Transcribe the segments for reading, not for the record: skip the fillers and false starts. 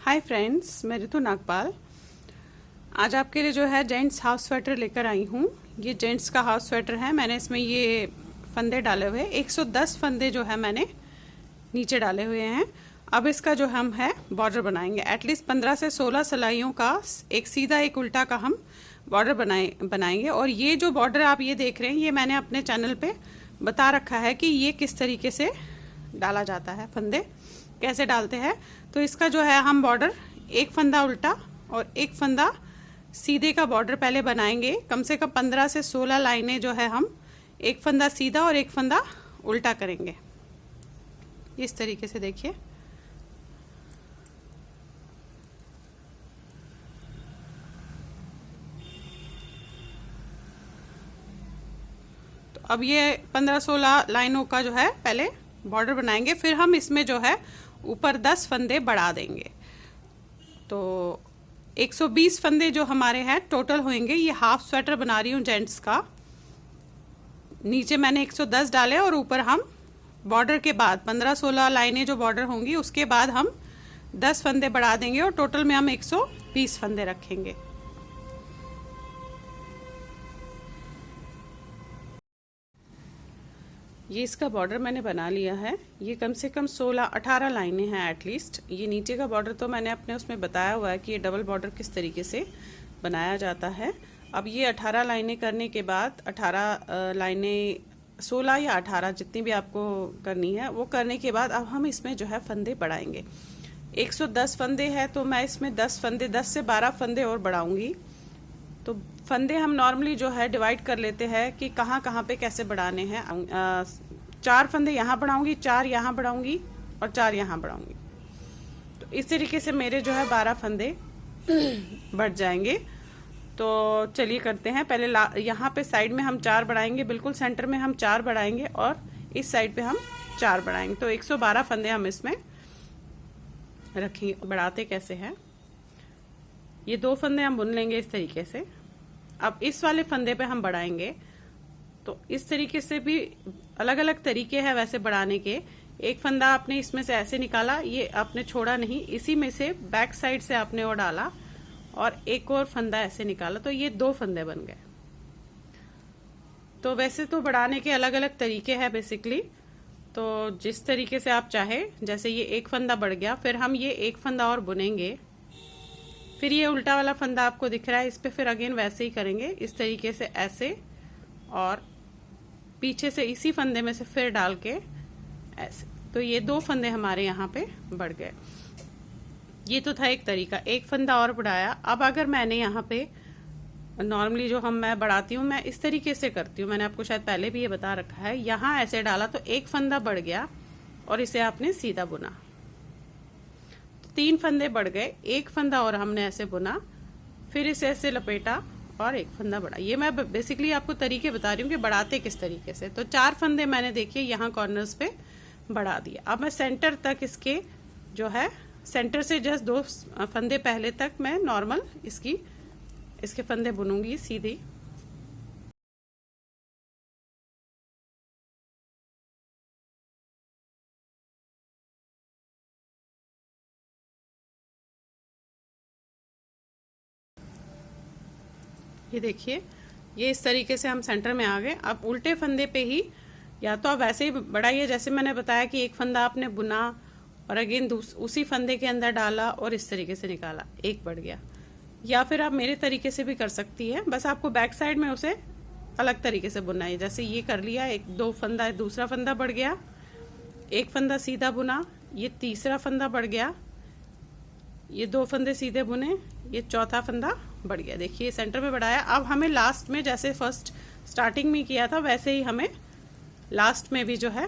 Hi friends, मैं ऋतु नागपाल। आज आपके लिए जो है जेंट्स हाफ स्वेटर लेकर आई हूँ। ये जेंट्स का हाफ स्वेटर है। मैंने इसमें ये फंदे डाले हुए हैं, 110 फंदे जो है मैंने नीचे डाले हुए हैं। अब इसका जो हम है बॉर्डर बनाएंगे। एटलीस्ट 15 से 16 सिलाइयों का एक सीधा एक उल्टा का हम बॉर्डर बनाएंगे। और ये जो बॉर्डर आप ये देख रहे हैं, ये मैंने अपने चैनल पे बता रखा है कि ये किस तरीके से डाला जाता है, फंदे कैसे डालते हैं। तो इसका जो है हम बॉर्डर एक फंदा उल्टा और एक फंदा सीधे का बॉर्डर पहले बनाएंगे। कम से कम 15 से 16 लाइनें जो है हम एक फंदा सीधा और एक फंदा उल्टा करेंगे। इस तरीके से देखिए। तो अब ये 15-16 लाइनों का जो है पहले बॉर्डर बनाएंगे, फिर हम इसमें जो है ऊपर 10 फंदे बढ़ा देंगे। तो 120 फंदे जो हमारे हैं टोटल होंगे। ये हाफ स्वेटर बना रही हूँ जेंट्स का। नीचे मैंने 110 डाले और ऊपर हम बॉर्डर के बाद 15-16 लाइनें जो बॉर्डर होंगी उसके बाद हम 10 फंदे बढ़ा देंगे और टोटल में हम 120 फंदे रखेंगे। ये इसका बॉर्डर मैंने बना लिया है। ये कम से कम 16-18 लाइनें हैं एटलीस्ट। ये नीचे का बॉर्डर तो मैंने अपने उसमें बताया हुआ है कि ये डबल बॉर्डर किस तरीके से बनाया जाता है। अब ये 18 लाइनें करने के बाद 18 लाइनें 16 या 18 जितनी भी आपको करनी है वो करने के बाद अब हम इसमें जो है फंदे बढ़ाएंगे। 110 फंदे हैं तो मैं इसमें 10 फंदे 10 से 12 फंदे और बढ़ाऊंगी। तो फंदे हम नॉर्मली जो है डिवाइड कर लेते हैं कि कहाँ कहाँ पे कैसे बढ़ाने हैं। 4 फंदे यहाँ बढ़ाऊंगी, 4 यहाँ बढ़ाऊंगी और 4 यहाँ बढ़ाऊंगी। तो इस तरीके से मेरे जो है 12 फंदे बढ़ जाएंगे। तो चलिए करते हैं। पहले यहाँ पे साइड में हम 4 बढ़ाएंगे, बिल्कुल सेंटर में हम 4 बढ़ाएंगे और इस साइड पे हम 4 बढ़ाएंगे। तो 112 फंदे हम इसमें रखेंगे। बढ़ाते कैसे हैं, ये 2 फंदे हम बुन लेंगे इस तरीके से। अब इस वाले फंदे पे हम बढ़ाएंगे। तो इस तरीके से भी अलग अलग तरीके हैं वैसे बढ़ाने के। एक फंदा आपने इसमें से ऐसे निकाला, ये आपने छोड़ा नहीं, इसी में से बैक साइड से आपने वो डाला और एक और फंदा ऐसे निकाला, तो ये 2 फंदे बन गए। तो वैसे तो बढ़ाने के अलग अलग तरीके हैं बेसिकली। तो जिस तरीके से आप चाहे, जैसे ये एक फंदा बढ़ गया, फिर हम ये एक फंदा और बुनेंगे। फिर ये उल्टा वाला फंदा आपको दिख रहा है, इस पे फिर अगेन वैसे ही करेंगे इस तरीके से ऐसे, और पीछे से इसी फंदे में से फिर डाल के ऐसे। तो ये 2 फंदे हमारे यहाँ पे बढ़ गए। ये तो था एक तरीका। एक फंदा और बढ़ाया। अब अगर मैंने यहाँ पे नॉर्मली जो मैं बढ़ाती हूँ, मैं इस तरीके से करती हूँ, मैंने आपको शायद पहले भी ये बता रखा है। यहाँ ऐसे डाला तो एक फंदा बढ़ गया और इसे आपने सीधा बुना। 3 फंदे बढ़ गए, एक फंदा और हमने ऐसे बुना, फिर इसे ऐसे लपेटा और एक फंदा बढ़ा। ये मैं बेसिकली आपको तरीके बता रही हूँ कि बढ़ाते किस तरीके से। तो 4 फंदे मैंने देखिए यहाँ कॉर्नर्स पे बढ़ा दिया। अब मैं सेंटर तक इसके जो है, सेंटर से जस्ट 2 फंदे पहले तक मैं नॉर्मल इसके फंदे बुनूंगी सीधी। ये देखिए, ये इस तरीके से हम सेंटर में आ गए। अब उल्टे फंदे पे ही या तो आप वैसे ही बढ़ाइए जैसे मैंने बताया कि एक फंदा आपने बुना और अगेन उसी फंदे के अंदर डाला और इस तरीके से निकाला, एक बढ़ गया। या फिर आप मेरे तरीके से भी कर सकती है, बस आपको बैक साइड में उसे अलग तरीके से बुनना है। जैसे ये कर लिया, एक 2 फंदा, दूसरा फंदा बढ़ गया, एक फंदा सीधा बुना, ये तीसरा फंदा बढ़ गया, ये 2 फंदे सीधे बुने, ये चौथा फंदा बढ़ गया। देखिए सेंटर में बढ़ाया। अब हमें लास्ट में जैसे फर्स्ट स्टार्टिंग में किया था वैसे ही हमें लास्ट में भी जो है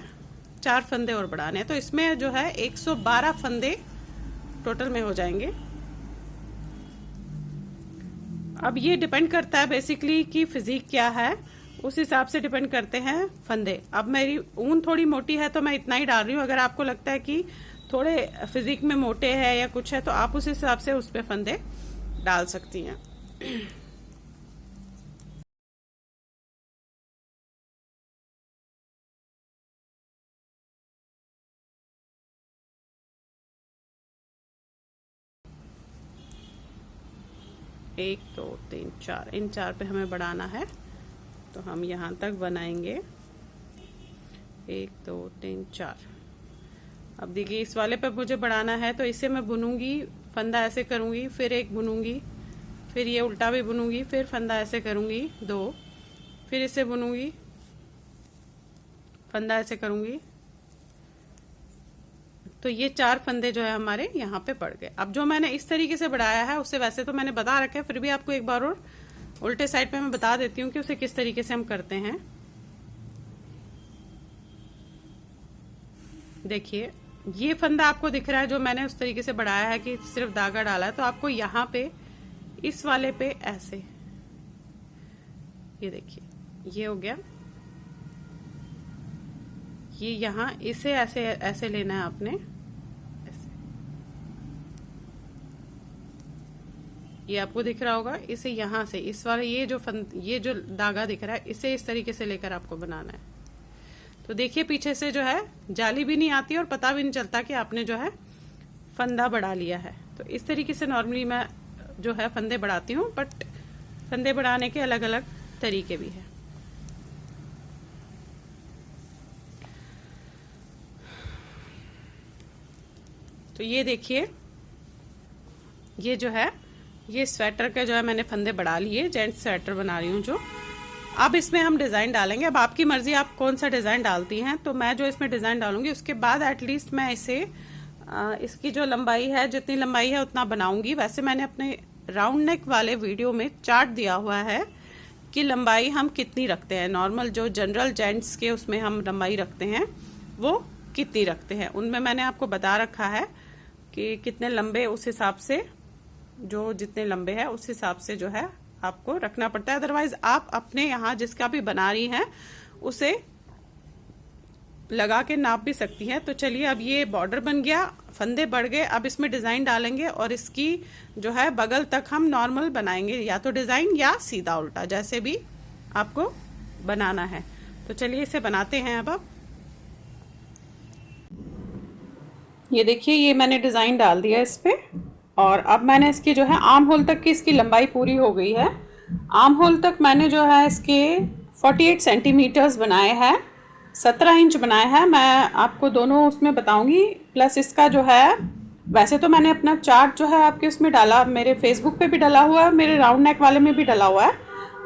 4 फंदे और बढ़ाने हैं। तो इसमें जो है 112 फंदे टोटल में हो जाएंगे। अब ये डिपेंड करता है बेसिकली कि फिजिक क्या है, उस हिसाब से डिपेंड करते हैं फंदे। अब मेरी ऊन थोड़ी मोटी है तो मैं इतना ही डाल रही हूँ। अगर आपको लगता है कि थोड़े फिजिक में मोटे है या कुछ है तो आप उस हिसाब से उस पे फंदे डाल सकती हैं। 1 2 3 4, इन 4 पे हमें बढ़ाना है, तो हम यहाँ तक बनाएंगे 1 2 3 4। अब देखिए इस वाले पे मुझे बढ़ाना है, तो इसे मैं बुनूंगी, फंदा ऐसे करूंगी, फिर एक बुनूंगी, फिर ये उल्टा भी बुनूंगी, फिर फंदा ऐसे करूंगी 2, फिर इसे बुनूंगी, फंदा ऐसे करूंगी, तो ये 4 फंदे जो है हमारे यहाँ पे पड़ गए। अब जो मैंने इस तरीके से बढ़ाया है उससे वैसे तो मैंने बता रखा है, फिर भी आपको एक बार और उल्टे साइड पे मैं बता देती हूँ कि उसे किस तरीके से हम करते हैं। देखिए ये फंदा आपको दिख रहा है जो मैंने उस तरीके से बढ़ाया है कि सिर्फ धागा डाला है, तो आपको यहाँ पे इस वाले पे ऐसे, ये देखिए ये हो गया, ये यहाँ इसे ऐसे ऐसे लेना है आपने, ऐसे, ये आपको दिख रहा होगा, इसे यहाँ से इस वाले ये जो धागा दिख रहा है इसे इस तरीके से लेकर आपको बनाना है। तो देखिए पीछे से जो है जाली भी नहीं आती और पता भी नहीं चलता कि आपने जो है फंदा बढ़ा लिया है। तो इस तरीके से नॉर्मली मैं जो है फंदे बढ़ाती हूँ, बट फंदे बढ़ाने के अलग अलग तरीके भी हैं। तो ये देखिए ये जो है ये स्वेटर का जो है मैंने फंदे बढ़ा लिए, जेंट्स स्वेटर बना रही हूँ जो। अब इसमें हम डिज़ाइन डालेंगे, अब आपकी मर्जी आप कौन सा डिज़ाइन डालती हैं। तो मैं जो इसमें डिज़ाइन डालूंगी उसके बाद एटलीस्ट मैं इसे इसकी जो लंबाई है, जितनी लंबाई है उतना बनाऊंगी। वैसे मैंने अपने राउंड नेक वाले वीडियो में चार्ट दिया हुआ है कि लंबाई हम कितनी रखते हैं, नॉर्मल जो जनरल जेंट्स के उसमें हम लंबाई रखते हैं वो कितनी रखते हैं, उनमें मैंने आपको बता रखा है कि कितने लंबे, उस हिसाब से जो जितने लंबे है उस हिसाब से जो है आपको रखना पड़ता है। अदरवाइज आप अपने यहाँ जिसका भी बना रही हैं उसे लगा के नाप भी सकती हैं। तो चलिए अब ये बॉर्डर बन गया, फंदे बढ़ गए, अब इसमें डिज़ाइन डालेंगे और इसकी जो है बगल तक हम नॉर्मल बनाएंगे, या तो डिज़ाइन या सीधा उल्टा, जैसे भी आपको बनाना है। तो चलिए इसे बनाते हैं। अब ये देखिए ये मैंने डिज़ाइन डाल दिया इस पे, और अब मैंने इसकी जो है आर्म होल तक की इसकी लंबाई पूरी हो गई है। आर्म होल तक मैंने जो है इसके 48 सेंटीमीटर्स बनाए हैं, 17 इंच बनाए हैं। मैं आपको दोनों उसमें बताऊंगी, प्लस इसका जो है वैसे तो मैंने अपना चार्ट जो है आपके उसमें डाला, मेरे फेसबुक पे भी डाला हुआ है, मेरे राउंड नेक वाले में भी डाला हुआ है,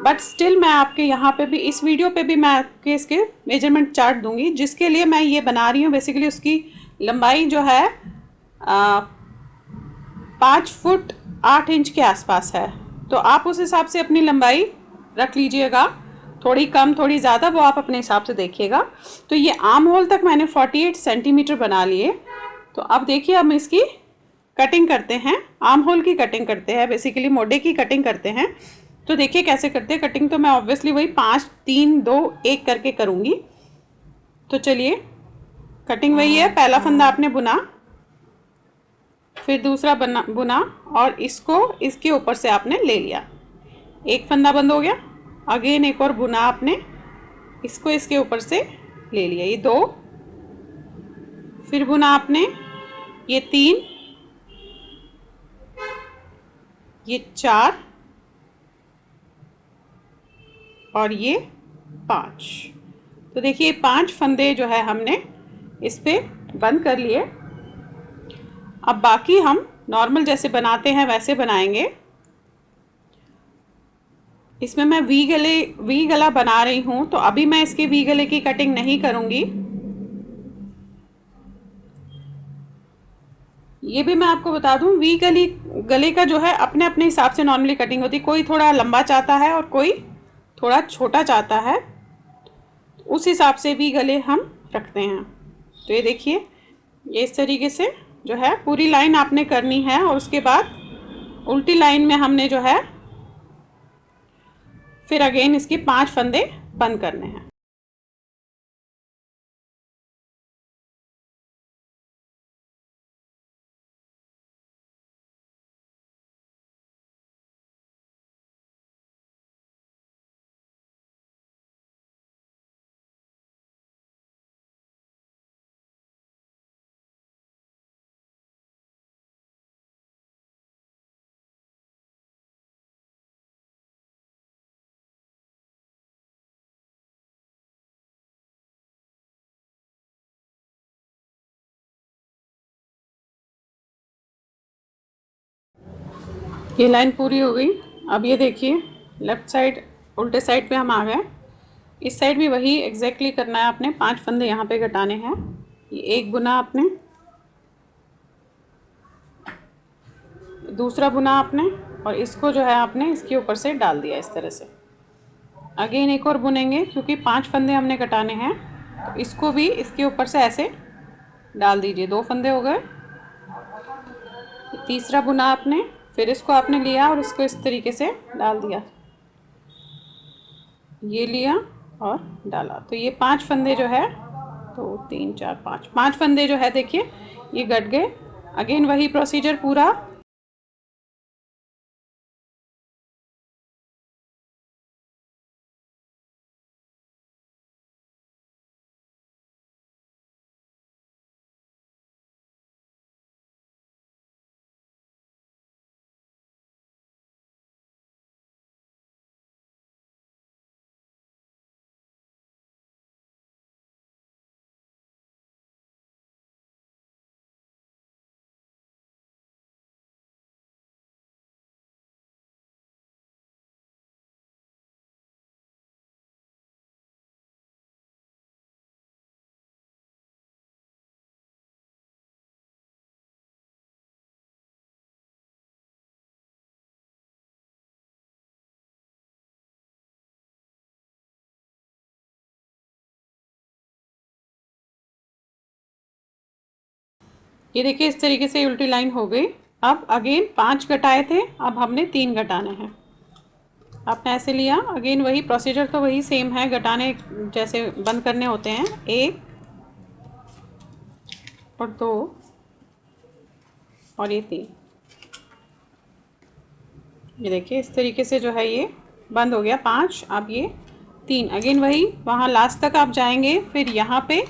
बट स्टिल मैं आपके यहाँ पे भी इस वीडियो पे भी मैं आपके इसके मेजरमेंट चार्ट दूंगी। जिसके लिए मैं ये बना रही हूँ बेसिकली उसकी लंबाई जो है 5 फुट 8 इंच के आसपास है। तो आप उस हिसाब से अपनी लंबाई रख लीजिएगा, थोड़ी कम थोड़ी ज़्यादा वो आप अपने हिसाब से देखिएगा। तो ये आर्म होल तक मैंने 48 सेंटीमीटर बना लिए। तो अब देखिए हम इसकी कटिंग करते हैं, आर्म होल की कटिंग करते हैं, बेसिकली मोढे की कटिंग करते हैं। तो देखिए कैसे करते हैं कटिंग, तो मैं ऑब्वियसली वही 5 3 2 1 करके करूँगी। तो चलिए कटिंग वही है, पहला फंदा आपने बुना, फिर दूसरा बुना और इसको इसके ऊपर से आपने ले लिया, एक फंदा बंद हो गया, अगेन एक और बुना आपने, इसको इसके ऊपर से ले लिया, ये 2, फिर बुना आपने ये 3, ये 4 और ये 5। तो देखिए 5 फंदे जो है हमने इस पे बंद कर लिए। अब बाकी हम नॉर्मल जैसे बनाते हैं वैसे बनाएंगे। इसमें मैं वी गला बना रही हूँ, तो अभी मैं इसके वी गले की कटिंग नहीं करूँगी। ये भी मैं आपको बता दूँ, गले का जो है अपने अपने हिसाब से नॉर्मली कटिंग होती है, कोई थोड़ा लंबा चाहता है और कोई थोड़ा छोटा चाहता है, उस हिसाब से वी गले हम रखते हैं। तो ये देखिए ये इस तरीके से जो है पूरी लाइन आपने करनी है, और उसके बाद उल्टी लाइन में हमने जो है फिर अगेन इसके 5 फंदे बंद करने हैं। ये लाइन पूरी हो गई। अब ये देखिए लेफ़्ट साइड उल्टे साइड पे हम आ गए। इस साइड भी वही एग्जैक्टली करना है आपने। 5 फंदे यहाँ पे घटाने हैं। ये एक बुना आपने, दूसरा बुना आपने, और इसको जो है आपने इसके ऊपर से डाल दिया इस तरह से। अगेन एक और बुनेंगे क्योंकि 5 फंदे हमने घटाने हैं, तो इसको भी इसके ऊपर से ऐसे डाल दीजिए। 2 फंदे हो गए। तीसरा बुना आपने, फिर इसको आपने लिया और इसको इस तरीके से डाल दिया। ये लिया और डाला, तो ये 5 फंदे जो है 2 3 4 5 फंदे जो है देखिए ये घट गए। अगेन वही प्रोसीजर पूरा। ये देखिए इस तरीके से उल्टी लाइन हो गई। अब अगेन 5 घटाए थे, अब हमने 3 घटाने हैं। आपने ऐसे लिया, अगेन वही प्रोसीजर तो वही सेम है, घटाने जैसे बंद करने होते हैं। 1 और 2 और ये 3। ये देखिए इस तरीके से जो है ये बंद हो गया। 5, अब ये 3। अगेन वही वहाँ लास्ट तक आप जाएंगे, फिर यहाँ पे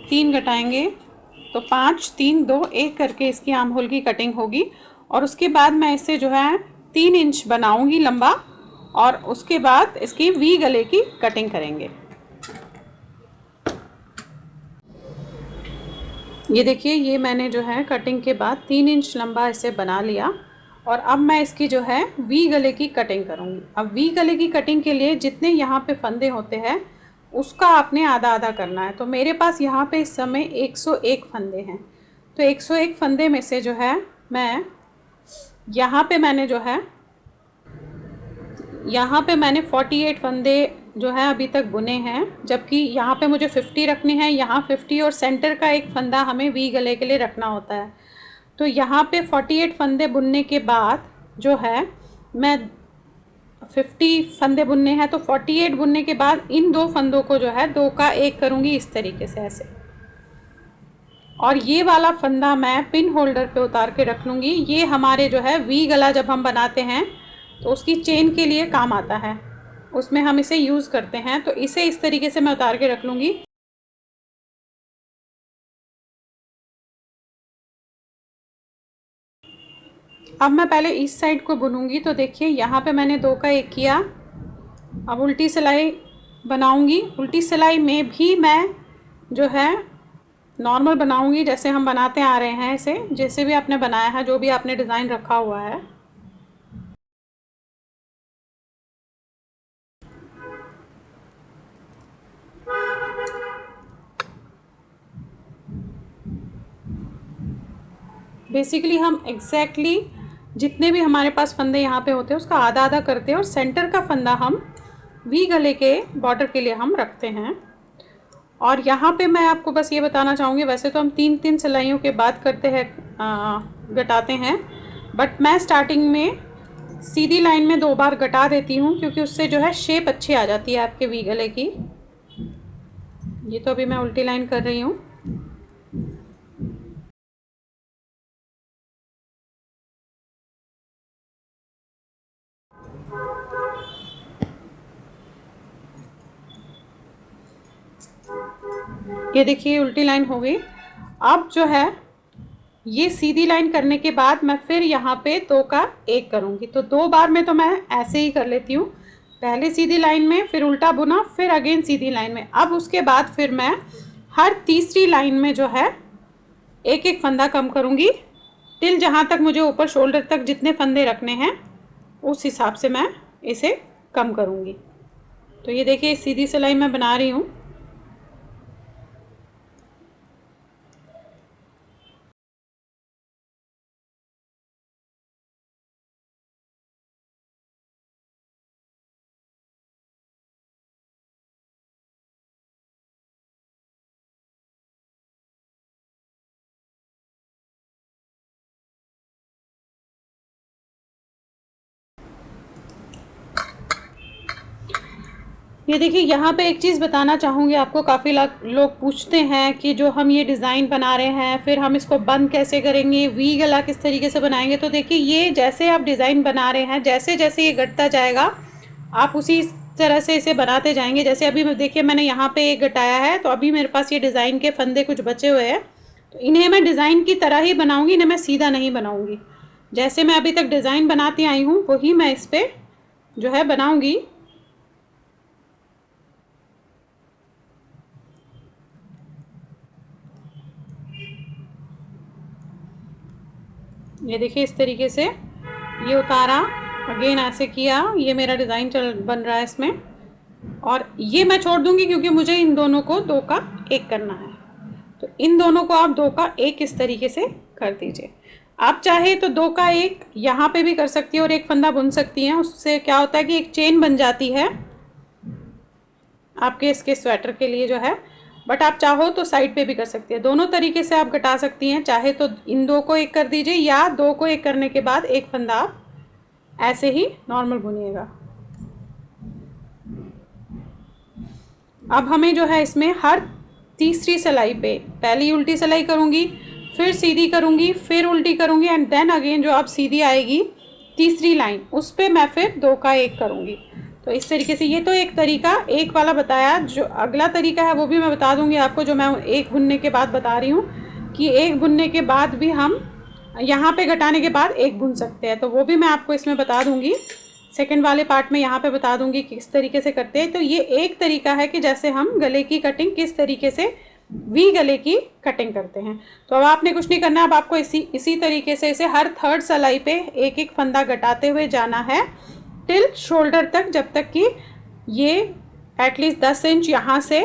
3 घटाएंगे, तो 5 3 2 1 करके इसकी आर्म होल की कटिंग होगी। और उसके बाद मैं इसे जो है 3 इंच बनाऊंगी लंबा, और उसके बाद इसकी वी गले की कटिंग करेंगे। ये देखिए ये मैंने जो है कटिंग के बाद 3 इंच लंबा इसे बना लिया, और अब मैं इसकी जो है वी गले की कटिंग करूँगी। अब वी गले की कटिंग के लिए जितने यहाँ पे फंदे होते हैं उसका आपने आधा आधा करना है। तो मेरे पास यहाँ पे इस समय 101 फंदे हैं, तो 101 फंदे में से जो है मैं यहाँ पे मैंने 48 फंदे जो है अभी तक बुने हैं, जबकि यहाँ पे मुझे 50 रखने हैं, यहाँ 50, और सेंटर का एक फंदा हमें वी गले के लिए रखना होता है। तो यहाँ पे 48 फंदे बुनने के बाद जो है मैं 50 फंदे बुनने हैं, तो 48 बुनने के बाद इन 2 फंदों को जो है 2 का 1 करूँगी इस तरीके से ऐसे। और ये वाला फंदा मैं पिन होल्डर पे उतार के रख लूँगी। ये हमारे जो है वी गला जब हम बनाते हैं तो उसकी चेन के लिए काम आता है, उसमें हम इसे यूज़ करते हैं। तो इसे इस तरीके से मैं उतार के रख लूँगी। अब मैं पहले इस साइड को बुनूंगी, तो देखिए यहाँ पे मैंने 2 का 1 किया। अब उल्टी सिलाई बनाऊंगी। उल्टी सिलाई में भी मैं जो है नॉर्मल बनाऊंगी, जैसे हम बनाते आ रहे हैं, इसे जैसे भी आपने बनाया है, जो भी आपने डिज़ाइन रखा हुआ है। बेसिकली हम एग्जैक्टली जितने भी हमारे पास फंदे यहाँ पे होते हैं उसका आधा आधा करते हैं, और सेंटर का फंदा हम वी गले के बॉर्डर के लिए हम रखते हैं। और यहाँ पे मैं आपको बस ये बताना चाहूँगी, वैसे तो हम 3-3 सिलाइयों के बाद करते हैं, घटाते हैं, बट मैं स्टार्टिंग में सीधी लाइन में 2 बार घटा देती हूँ, क्योंकि उससे जो है शेप अच्छी आ जाती है आपके वी गले की। ये तो अभी मैं उल्टी लाइन कर रही हूँ। ये देखिए उल्टी लाइन हो गई। अब जो है ये सीधी लाइन करने के बाद मैं फिर यहाँ पे 2 का 1 करूँगी, तो 2 बार में तो मैं ऐसे ही कर लेती हूँ। पहले सीधी लाइन में, फिर उल्टा बुना, फिर अगेन सीधी लाइन में। अब उसके बाद फिर मैं हर तीसरी लाइन में जो है 1-1 फंदा कम करूँगी, टिल जहाँ तक मुझे ऊपर शोल्डर तक जितने फंदे रखने हैं उस हिसाब से मैं इसे कम करूँगी। तो ये देखिए सीधी सिलाई मैं बना रही हूँ। ये देखिए यहाँ पे एक चीज़ बताना चाहूँगी आपको, काफ़ी लोग पूछते हैं कि जो हम ये डिज़ाइन बना रहे हैं फिर हम इसको बंद कैसे करेंगे, वी गला किस तरीके से बनाएंगे। तो देखिए ये जैसे आप डिज़ाइन बना रहे हैं, जैसे जैसे ये घटता जाएगा आप उसी तरह से इसे बनाते जाएंगे। जैसे अभी देखिए मैंने यहाँ पे एक घटाया है, तो अभी मेरे पास ये डिज़ाइन के फंदे कुछ बचे हुए हैं, तो इन्हें मैं डिज़ाइन की तरह ही बनाऊँगी, इन्हें मैं सीधा नहीं बनाऊँगी। जैसे मैं अभी तक डिज़ाइन बनाती आई हूँ वही मैं इस पर जो है बनाऊँगी। ये देखिए इस तरीके से ये उतारा, अगेन ऐसे किया, ये मेरा डिज़ाइन बन रहा है इसमें। और ये मैं छोड़ दूंगी क्योंकि मुझे इन दोनों को 2 का 1 करना है। तो इन दोनों को आप 2 का 1 इस तरीके से कर दीजिए। आप चाहे तो 2 का 1 यहाँ पे भी कर सकती है और एक फंदा बुन सकती हैं। उससे क्या होता है कि एक चेन बन जाती है आपके इसके स्वेटर के लिए जो है। बट आप चाहो तो साइड पे भी कर सकती है, दोनों तरीके से आप घटा सकती हैं। चाहे तो इन 2 को 1 कर दीजिए या 2 को 1 करने के बाद एक फंदा आप ऐसे ही नॉर्मल बुनिएगा। अब हमें जो है इसमें हर तीसरी सिलाई पे पहली उल्टी सिलाई करूँगी, फिर सीधी करूँगी, फिर उल्टी करूँगी एंड देन अगेन जो अब सीधी आएगी तीसरी लाइन उस पर मैं फिर 2 का 1 करूँगी। तो इस तरीके से ये तो एक तरीका एक वाला बताया। जो अगला तरीका है वो भी मैं बता दूँगी आपको, जो मैं एक बुनने के बाद बता रही हूँ कि एक बुनने के बाद भी हम यहाँ पे घटाने के बाद एक बुन सकते हैं, तो वो भी मैं आपको इसमें बता दूँगी। सेकंड वाले पार्ट में यहाँ पे बता दूंगी कि किस तरीके से करते हैं। तो ये एक तरीका है कि जैसे हम गले की कटिंग किस तरीके से वी गले की कटिंग करते हैं। तो अब आपने कुछ नहीं करना, अब आपको इसी तरीके से इसे हर थर्ड सिलाई पे एक एक फंदा घटाते हुए जाना है टिल शोल्डर तक, जब तक कि ये एटलीस्ट 10 इंच यहाँ से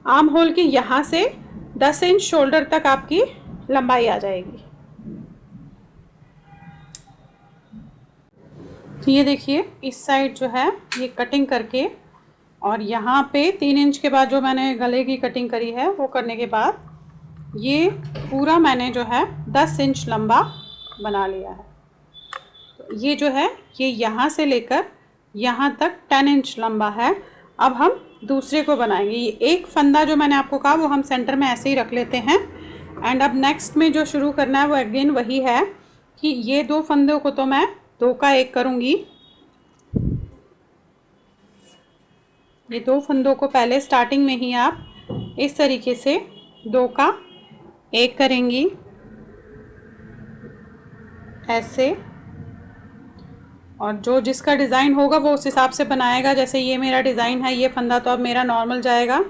आर्म होल की यहाँ से 10 इंच शोल्डर तक आपकी लंबाई आ जाएगी। तो ये देखिए इस साइड जो है ये कटिंग करके और यहाँ पे 3 इंच के बाद जो मैंने गले की कटिंग करी है वो करने के बाद ये पूरा मैंने जो है 10 इंच लंबा बना लिया है। तो ये जो है ये यहाँ से लेकर यहाँ तक 10 इंच लंबा है। अब हम दूसरे को बनाएंगे। ये एक फंदा जो मैंने आपको कहा वो हम सेंटर में ऐसे ही रख लेते हैं एंड अब नेक्स्ट में जो शुरू करना है वो अगेन वही है कि ये 2 फंदों को तो मैं 2 का 1 करूँगी। ये 2 फंदों को पहले स्टार्टिंग में ही आप इस तरीके से 2 का 1 करेंगी ऐसे, और जो जिसका डिज़ाइन होगा वो उस हिसाब से बनाएगा। जैसे ये मेरा डिज़ाइन है, ये फंदा तो अब मेरा नॉर्मल जाएगा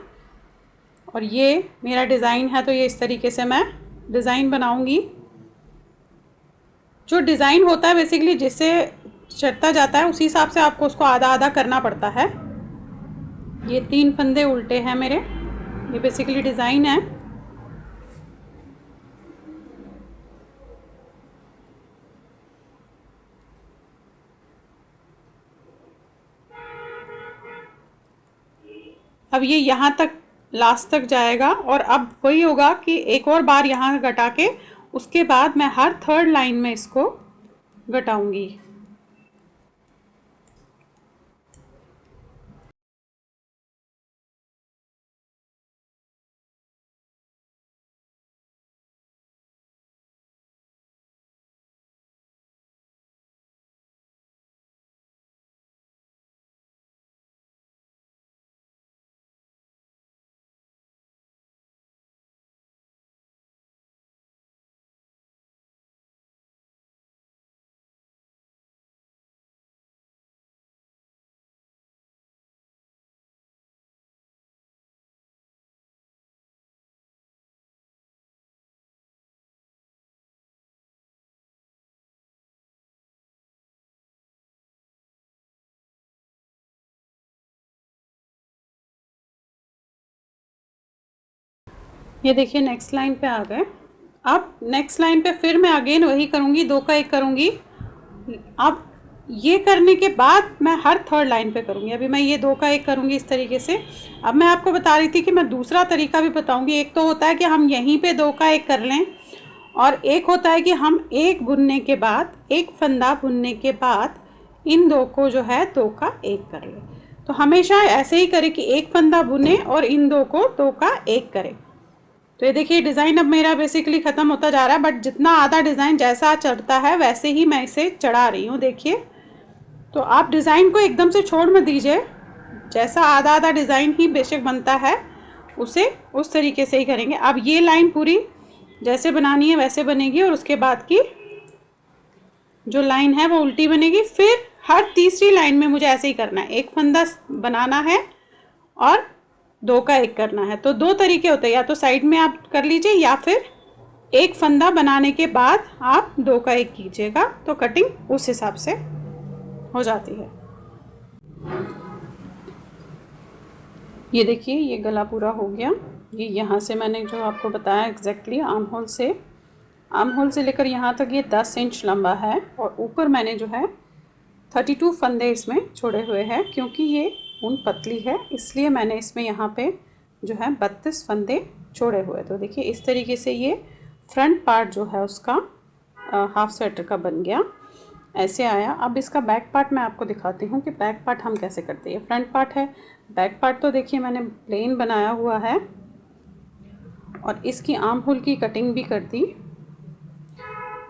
और ये मेरा डिज़ाइन है तो ये इस तरीके से मैं डिज़ाइन बनाऊंगी। जो डिज़ाइन होता है बेसिकली जिससे चढ़ता जाता है उसी हिसाब से आपको उसको आधा आधा करना पड़ता है। ये 3 फंदे उल्टे हैं मेरे, ये बेसिकली डिज़ाइन है। अब ये यहाँ तक लास्ट तक जाएगा और अब वही होगा कि एक और बार यहाँ घटा के उसके बाद मैं हर थर्ड लाइन में इसको घटाऊंगी। ये देखिए नेक्स्ट लाइन पे आ गए। अब नेक्स्ट लाइन पे फिर मैं अगेन वही करूँगी, 2 का 1 करूँगी। अब ये करने के बाद मैं हर थर्ड लाइन पे करूँगी। अभी मैं ये 2 का 1 करूँगी इस तरीके से। अब मैं आपको बता रही थी कि मैं दूसरा तरीका भी बताऊँगी। एक तो होता है कि हम यहीं पे 2 का 1 कर लें, और एक होता है कि हम एक बुनने के बाद, एक फंदा बुनने के बाद इन 2 को जो है 2 का 1 कर लें। तो हमेशा ऐसे ही करें कि एक फंदा बुने और इन 2 को 2 का 1 करें। तो ये देखिए डिज़ाइन अब मेरा बेसिकली ख़त्म होता जा रहा है, बट जितना आधा डिज़ाइन जैसा चढ़ता है वैसे ही मैं इसे चढ़ा रही हूँ। देखिए, तो आप डिज़ाइन को एकदम से छोड़ मत दीजिए, जैसा आधा आधा डिज़ाइन ही बेशक बनता है उसे उस तरीके से ही करेंगे। अब ये लाइन पूरी जैसे बनानी है वैसे बनेगी, और उसके बाद की जो लाइन है वो उल्टी बनेगी। फिर हर तीसरी लाइन में मुझे ऐसे ही करना है, एक फंदा बनाना है और 2 का 1 करना है। तो 2 तरीके होते हैं, या तो साइड में आप कर लीजिए या फिर एक फंदा बनाने के बाद आप 2 का 1 कीजिएगा, तो कटिंग उस हिसाब से हो जाती है। ये देखिए ये गला पूरा हो गया। ये यहाँ से मैंने जो आपको बताया एग्जैक्टली आर्म होल से लेकर यहाँ तक ये 10 इंच लंबा है, और ऊपर मैंने जो है 32 फंदे इसमें छोड़े हुए हैं। क्योंकि ये ऊन पतली है इसलिए मैंने इसमें यहाँ पे जो है 32 फंदे छोड़े हुए। तो देखिए इस तरीके से ये फ्रंट पार्ट जो है उसका हाफ स्वेटर का बन गया, ऐसे आया। अब इसका बैक पार्ट मैं आपको दिखाती हूँ कि बैक पार्ट हम कैसे करते हैं। फ्रंट पार्ट है, बैक पार्ट तो देखिए मैंने प्लेन बनाया हुआ है, और इसकी आर्म होल की कटिंग भी कर दी।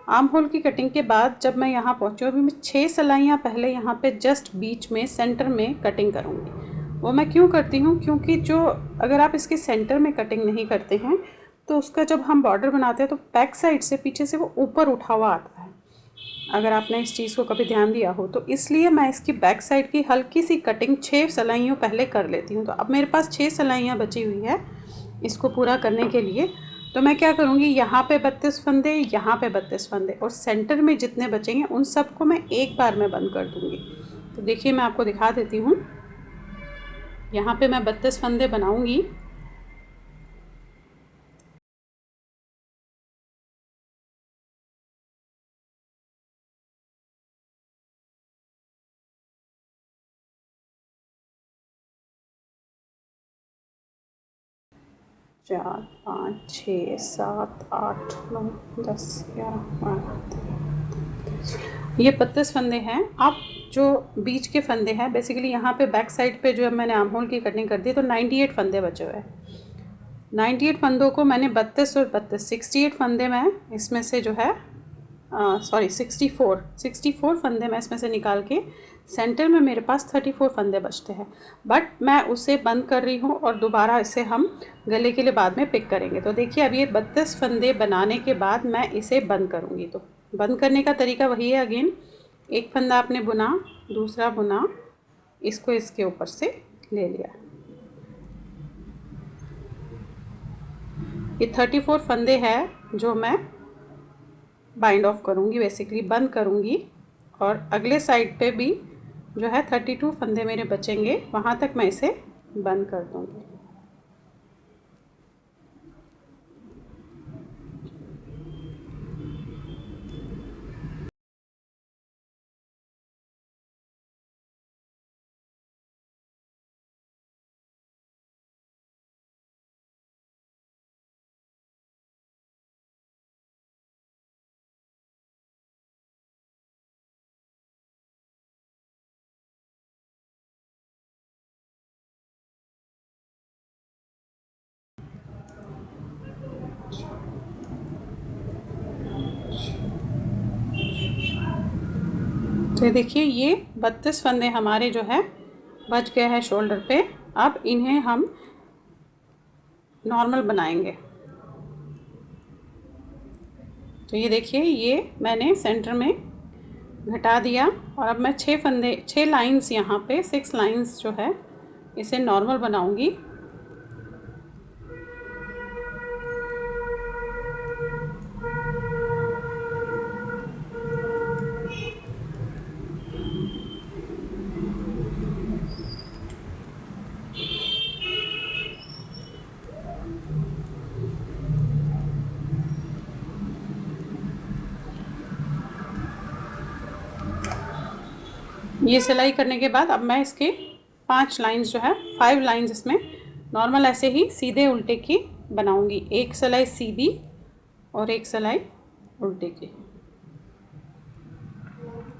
आर्म होल की कटिंग के बाद जब मैं यहाँ पहुँची, अभी मैं 6 सिलाइयाँ पहले यहाँ पे जस्ट बीच में सेंटर में कटिंग करूँगी। वो मैं क्यों करती हूँ, क्योंकि जो अगर आप इसके सेंटर में कटिंग नहीं करते हैं तो उसका जब हम बॉर्डर बनाते हैं तो बैक साइड से पीछे से वो ऊपर उठा हुआ आता है, अगर आपने इस चीज़ को कभी ध्यान दिया हो। तो इसलिए मैं इसकी बैक साइड की हल्की सी कटिंग 6 सिलाइयों पहले कर लेती हूँ। तो अब मेरे पास 6 सिलाइयाँ बची हुई है इसको पूरा करने के लिए। तो मैं क्या करूँगी, यहाँ पे 32 फंदे, यहाँ पे 32 फंदे, और सेंटर में जितने बचेंगे उन सबको मैं एक बार में बंद कर दूँगी। तो देखिए मैं आपको दिखा देती हूँ, यहाँ पे मैं 32 फंदे बनाऊँगी। चार, 5, 6, 7, 8, 9, 10, 11, ये 32 फंदे हैं। अब जो बीच के फंदे हैं, बेसिकली यहाँ पे बैक साइड पे जो मैंने आर्म होल की कटिंग कर दी, तो 98 फंदे बचे हुए हैं। 98 फंदों को मैंने 32 और 32 68 फंदे मैं इसमें से जो है सॉरी 64 फंदे मैं इसमें से निकाल के सेंटर में मेरे पास 34 फंदे बचते हैं, बट मैं उसे बंद कर रही हूँ और दोबारा इसे हम गले के लिए बाद में पिक करेंगे। तो देखिए अब ये 32 फंदे बनाने के बाद मैं इसे बंद करूँगी। तो बंद करने का तरीका वही है, अगेन एक फंदा आपने बुना, दूसरा बुना, इसको इसके ऊपर से ले लिया। ये 34 फंदे हैं जो मैं बाइंड ऑफ करूँगी, बेसिकली बंद करूँगी, और अगले साइड पे भी जो है 32 फंदे मेरे बचेंगे, वहाँ तक मैं इसे बंद कर दूँगी। तो देखिए ये 32 फंदे हमारे जो है बच गए हैं शोल्डर पे। अब इन्हें हम नॉर्मल बनाएंगे। तो ये देखिए ये मैंने सेंटर में घटा दिया, और अब मैं 6 लाइंस यहाँ पे 6 लाइंस जो है इसे नॉर्मल बनाऊंगी। ये सिलाई करने के बाद अब मैं इसके 5 लाइंस जो है 5 लाइंस इसमें नॉर्मल ऐसे ही सीधे उल्टे की बनाऊंगी। एक सिलाई सीधी और एक सिलाई उल्टे की।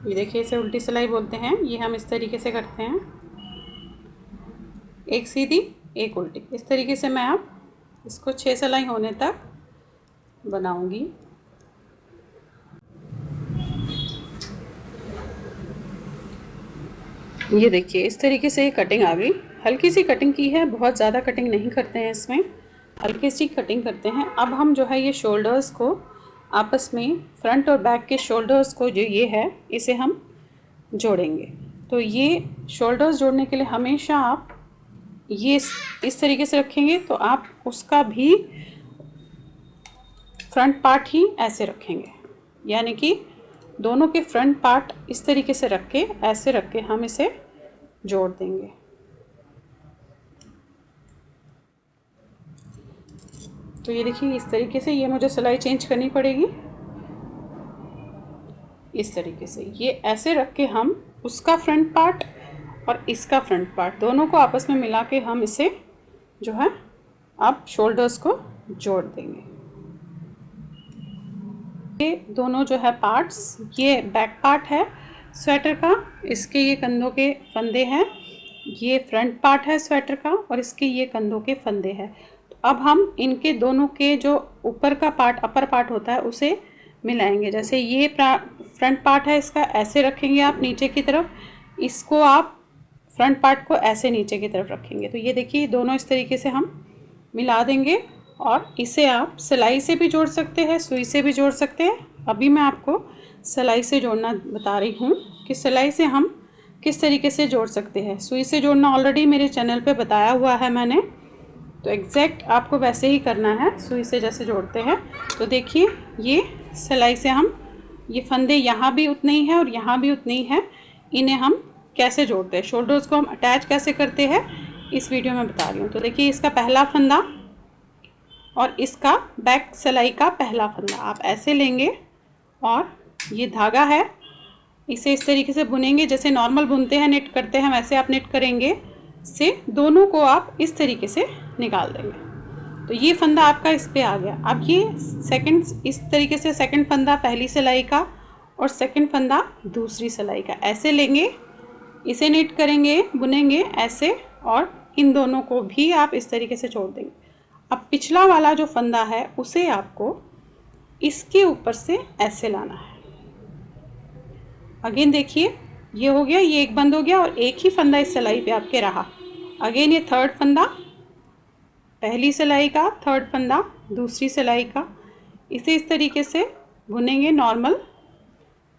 ये देखिए इसे उल्टी सिलाई बोलते हैं। ये हम इस तरीके से करते हैं, एक सीधी एक उल्टी। इस तरीके से मैं अब इसको 6 सिलाई होने तक बनाऊंगी। ये देखिए इस तरीके से कटिंग आ गई। हल्की सी कटिंग की है, बहुत ज़्यादा कटिंग नहीं करते हैं इसमें, हल्की सी कटिंग करते हैं। अब हम जो है ये शोल्डर्स को आपस में, फ्रंट और बैक के शोल्डर्स को जो ये है इसे हम जोड़ेंगे। तो ये शोल्डर्स जोड़ने के लिए हमेशा आप ये इस तरीके से रखेंगे, तो आप उसका भी फ्रंट पार्ट ही ऐसे रखेंगे, यानी कि दोनों के फ्रंट पार्ट इस तरीके से रख के, ऐसे रख के हम इसे जोड़ देंगे। तो ये देखिए इस तरीके से ये मुझे सिलाई चेंज करनी पड़ेगी। इस तरीके से ये ऐसे रख के हम उसका फ्रंट पार्ट और इसका फ्रंट पार्ट दोनों को आपस में मिला के हम इसे जो है अब शोल्डर्स को जोड़ देंगे। ये दोनों जो है पार्ट्स, ये बैक पार्ट है स्वेटर का, इसके ये कंधों के फंदे हैं, ये फ्रंट पार्ट है स्वेटर का और इसके ये कंधों के फंदे हैं। तो अब हम इनके दोनों के जो ऊपर का पार्ट, अपर पार्ट होता है, उसे मिलाएंगे। जैसे ये फ्रंट पार्ट है, इसका ऐसे रखेंगे आप नीचे की तरफ, इसको आप फ्रंट पार्ट को ऐसे नीचे की तरफ रखेंगे। तो ये देखिए दोनों इस तरीके से हम मिला देंगे और इसे आप सिलाई से भी जोड़ सकते हैं, सुई से भी जोड़ सकते हैं। अभी मैं आपको सिलाई से जोड़ना बता रही हूँ कि सिलाई से हम किस तरीके से जोड़ सकते हैं। सुई से जोड़ना ऑलरेडी मेरे चैनल पे बताया हुआ है मैंने, तो एग्जैक्ट आपको वैसे ही करना है सुई से जैसे जोड़ते हैं। तो देखिए ये सिलाई से हम ये फंदे यहाँ भी उतने ही हैं और यहाँ भी उतने ही हैं, इन्हें हम कैसे जोड़ते हैं, शोल्डर्स को हम अटैच कैसे करते हैं, इस वीडियो में बता रही हूँ। तो देखिए इसका पहला फंदा और इसका बैक सिलाई का पहला फंदा आप ऐसे लेंगे और ये धागा है, इसे इस तरीके से बुनेंगे जैसे नॉर्मल बुनते हैं, निट करते हैं, वैसे आप निट करेंगे से दोनों को आप इस तरीके से निकाल देंगे। तो ये फंदा आपका इस पे आ गया। अब ये सेकंड, इस तरीके से सेकंड फंदा पहली सिलाई का और सेकंड फंदा दूसरी सिलाई का ऐसे लेंगे, इसे निट करेंगे, बुनेंगे ऐसे, और इन दोनों को भी आप इस तरीके से छोड़ देंगे। अब पिछला वाला जो फंदा है उसे आपको इसके ऊपर से ऐसे लाना है। अगेन देखिए ये हो गया, ये एक बंद हो गया और एक ही फंदा इस सिलाई पे आपके रहा। अगेन ये थर्ड फंदा पहली सिलाई का, थर्ड फंदा दूसरी सिलाई का, इसे इस तरीके से बुनेंगे नॉर्मल,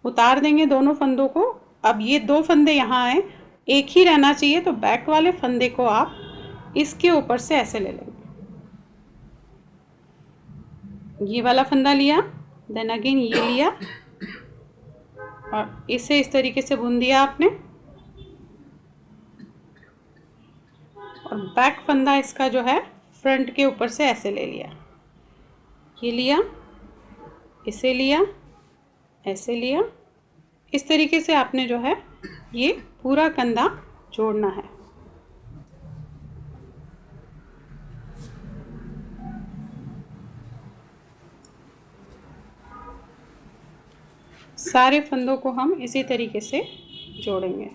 उतार देंगे दोनों फंदों को। अब ये दो फंदे यहाँ आए, एक ही रहना चाहिए, तो बैक वाले फंदे को आप इसके ऊपर से ऐसे ले लेंगे। ये वाला फंदा लिया, देन अगेन ये लिया और इसे इस तरीके से बुन दिया आपने, और बैक फंदा इसका जो है फ्रंट के ऊपर से ऐसे ले लिया, ये लिया, इसे लिया, ऐसे लिया। इस तरीके से आपने जो है ये पूरा कंधा जोड़ना है। सारे फंदों को हम इसी तरीके से जोड़ेंगे।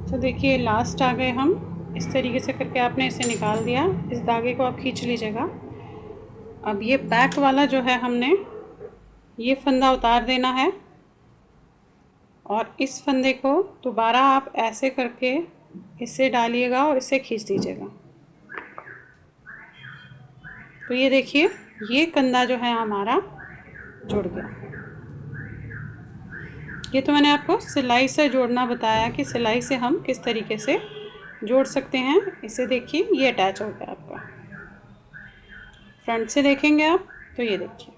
तो देखिए लास्ट आ गए हम। इस तरीके से करके आपने इसे निकाल दिया। इस धागे को आप खींच लीजिएगा। अब ये बैक वाला जो है हमने ये फंदा उतार देना है और इस फंदे को दोबारा आप ऐसे करके इसे डालिएगा और इसे खींच दीजिएगा। तो ये देखिए ये कंधा जो है हमारा जुड़ गया। ये तो मैंने आपको सिलाई से जोड़ना बताया कि सिलाई से हम किस तरीके से जोड़ सकते हैं। इसे देखिए ये अटैच हो गया आपका। फ्रंट से देखेंगे आप तो ये देखिए।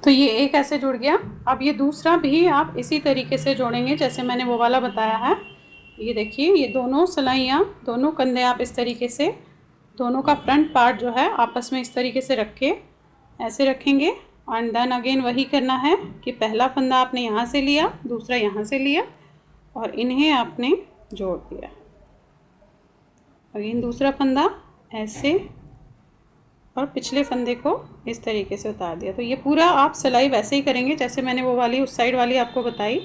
तो ये एक ऐसे जुड़ गया। अब ये दूसरा भी आप इसी तरीके से जोड़ेंगे जैसे मैंने वो वाला बताया है। ये देखिए ये दोनों सिलाइयाँ, दोनों कंधे आप इस तरीके से दोनों का फ्रंट पार्ट जो है आपस में इस तरीके से रख के ऐसे रखेंगे। एंड देन अगेन वही करना है कि पहला फंदा आपने यहाँ से लिया, दूसरा यहाँ से लिया और इन्हें आपने जोड़ दिया। अगेन दूसरा फंदा ऐसे और पिछले फंदे को इस तरीके से उतार दिया। तो ये पूरा आप सिलाई वैसे ही करेंगे जैसे मैंने वो वाली उस साइड वाली आपको बताई,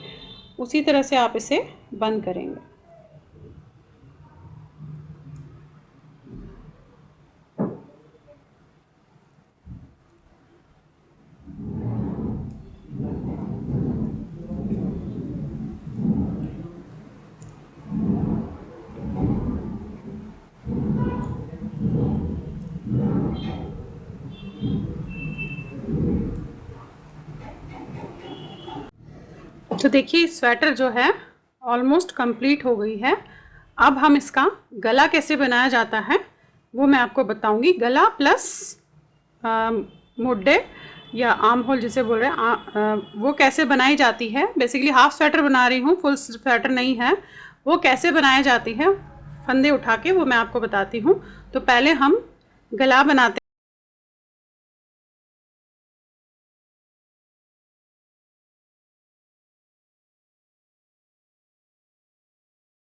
उसी तरह से आप इसे बंद करेंगे। तो देखिए स्वेटर जो है ऑलमोस्ट कंप्लीट हो गई है। अब हम इसका गला कैसे बनाया जाता है वो मैं आपको बताऊंगी। गला प्लस मुड्डे या आर्म होल जिसे बोल रहे हैं वो कैसे बनाई जाती है। बेसिकली हाफ स्वेटर बना रही हूँ, फुल स्वेटर नहीं है। वो कैसे बनाई जाती है फंदे उठा के वो मैं आपको बताती हूँ। तो पहले हम गला बनाते